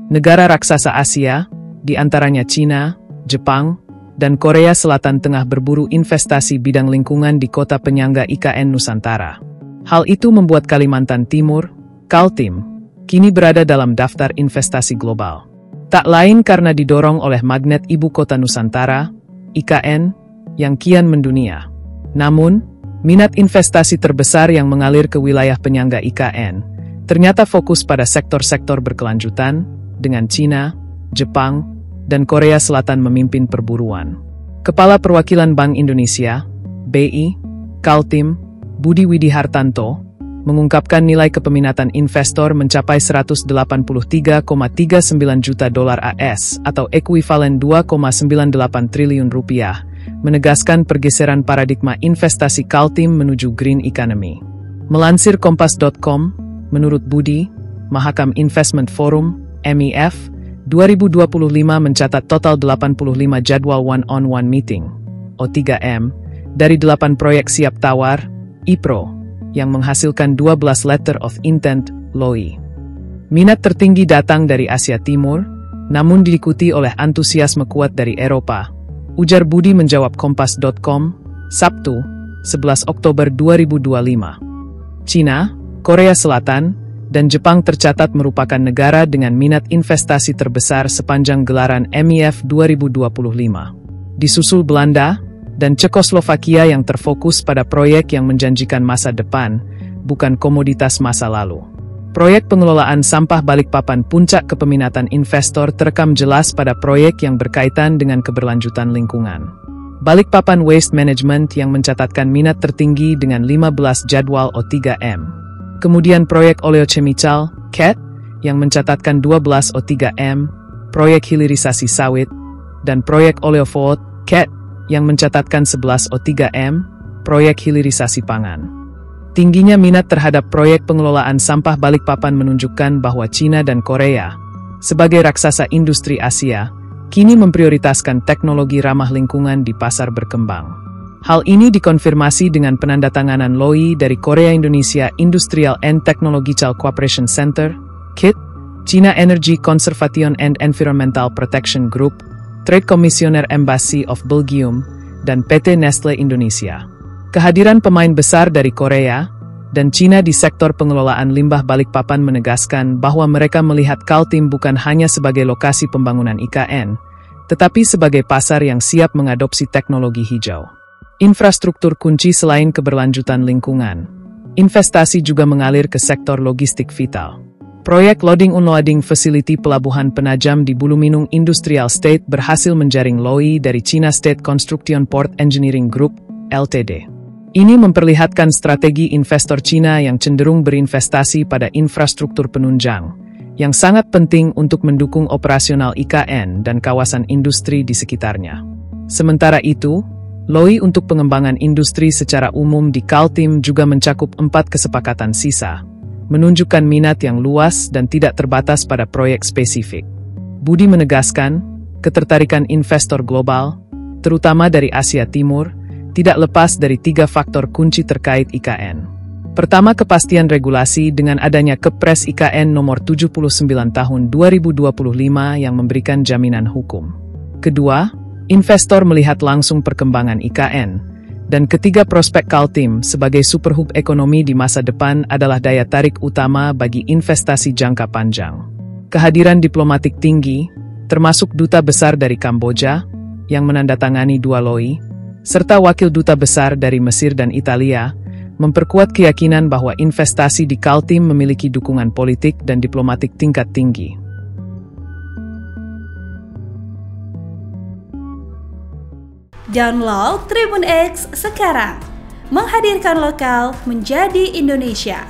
Negara raksasa Asia, di antaranya Cina, Jepang, dan Korea Selatan tengah berburu investasi bidang lingkungan di kota penyangga IKN Nusantara. Hal itu membuat Kalimantan Timur, Kaltim, kini berada dalam daftar investasi global. Tak lain karena didorong oleh magnet ibu kota Nusantara, IKN, yang kian mendunia. Namun, minat investasi terbesar yang mengalir ke wilayah penyangga IKN ternyata fokus pada sektor-sektor berkelanjutan, dengan Cina, Jepang, dan Korea Selatan memimpin perburuan. Kepala Perwakilan Bank Indonesia, BI, Kaltim, Budi Widihartanto, mengungkapkan nilai kepeminatan investor mencapai 183,39 juta dolar AS atau ekuivalen 2,98 triliun rupiah, menegaskan pergeseran paradigma investasi Kaltim menuju green economy. Melansir Kompas.com, menurut Budi, Mahakam Investment Forum, MEF, 2025 mencatat total 85 jadwal one-on-one meeting, O3M, dari 8 proyek siap tawar, IPRO, yang menghasilkan 12 letter of intent, LOI. Minat tertinggi datang dari Asia Timur, namun diikuti oleh antusiasme kuat dari Eropa, ujar Budi menjawab Kompas.com, Sabtu, 11 Oktober 2025. Cina, Korea Selatan, dan Jepang tercatat merupakan negara dengan minat investasi terbesar sepanjang gelaran MEF 2025. Disusul Belanda dan Cekoslovakia yang terfokus pada proyek yang menjanjikan masa depan, bukan komoditas masa lalu. Proyek pengelolaan sampah Balikpapan puncak kepeminatan investor terekam jelas pada proyek yang berkaitan dengan keberlanjutan lingkungan. Balikpapan Waste Management yang mencatatkan minat tertinggi dengan 15 jadwal O3M. Kemudian proyek oleochemical, CAT, yang mencatatkan 12 O3M, proyek hilirisasi sawit, dan proyek oleofood, CAT, yang mencatatkan 11 O3M, proyek hilirisasi pangan. Tingginya minat terhadap proyek pengelolaan sampah Balikpapan menunjukkan bahwa Cina dan Korea, sebagai raksasa industri Asia, kini memprioritaskan teknologi ramah lingkungan di pasar berkembang. Hal ini dikonfirmasi dengan penandatanganan LOI dari Korea Indonesia Industrial and Technological Cooperation Center, KIT, China Energy Conservation and Environmental Protection Group, Trade Commissioner Embassy of Belgium, dan PT Nestle Indonesia. Kehadiran pemain besar dari Korea dan China di sektor pengelolaan limbah Balikpapan menegaskan bahwa mereka melihat Kaltim bukan hanya sebagai lokasi pembangunan IKN, tetapi sebagai pasar yang siap mengadopsi teknologi hijau. Infrastruktur kunci selain keberlanjutan lingkungan. Investasi juga mengalir ke sektor logistik vital. Proyek Loading Unloading Facility Pelabuhan Penajam di Buluminung Industrial State berhasil menjaring LOI dari China State Construction Port Engineering Group, LTD. Ini memperlihatkan strategi investor China yang cenderung berinvestasi pada infrastruktur penunjang, yang sangat penting untuk mendukung operasional IKN dan kawasan industri di sekitarnya. Sementara itu, LOI untuk pengembangan industri secara umum di Kaltim juga mencakup 4 kesepakatan sisa, menunjukkan minat yang luas dan tidak terbatas pada proyek spesifik. Budi menegaskan, ketertarikan investor global, terutama dari Asia Timur, tidak lepas dari 3 faktor kunci terkait IKN. Pertama, kepastian regulasi dengan adanya Kepres IKN nomor 79 tahun 2025 yang memberikan jaminan hukum. Kedua, investor melihat langsung perkembangan IKN. Dan ketiga, prospek Kaltim sebagai superhub ekonomi di masa depan adalah daya tarik utama bagi investasi jangka panjang. Kehadiran diplomatik tinggi, termasuk duta besar dari Kamboja, yang menandatangani 2 LOI, serta wakil duta besar dari Mesir dan Italia, memperkuat keyakinan bahwa investasi di Kaltim memiliki dukungan politik dan diplomatik tingkat tinggi. Download Tribun X sekarang, menghadirkan lokal menjadi Indonesia.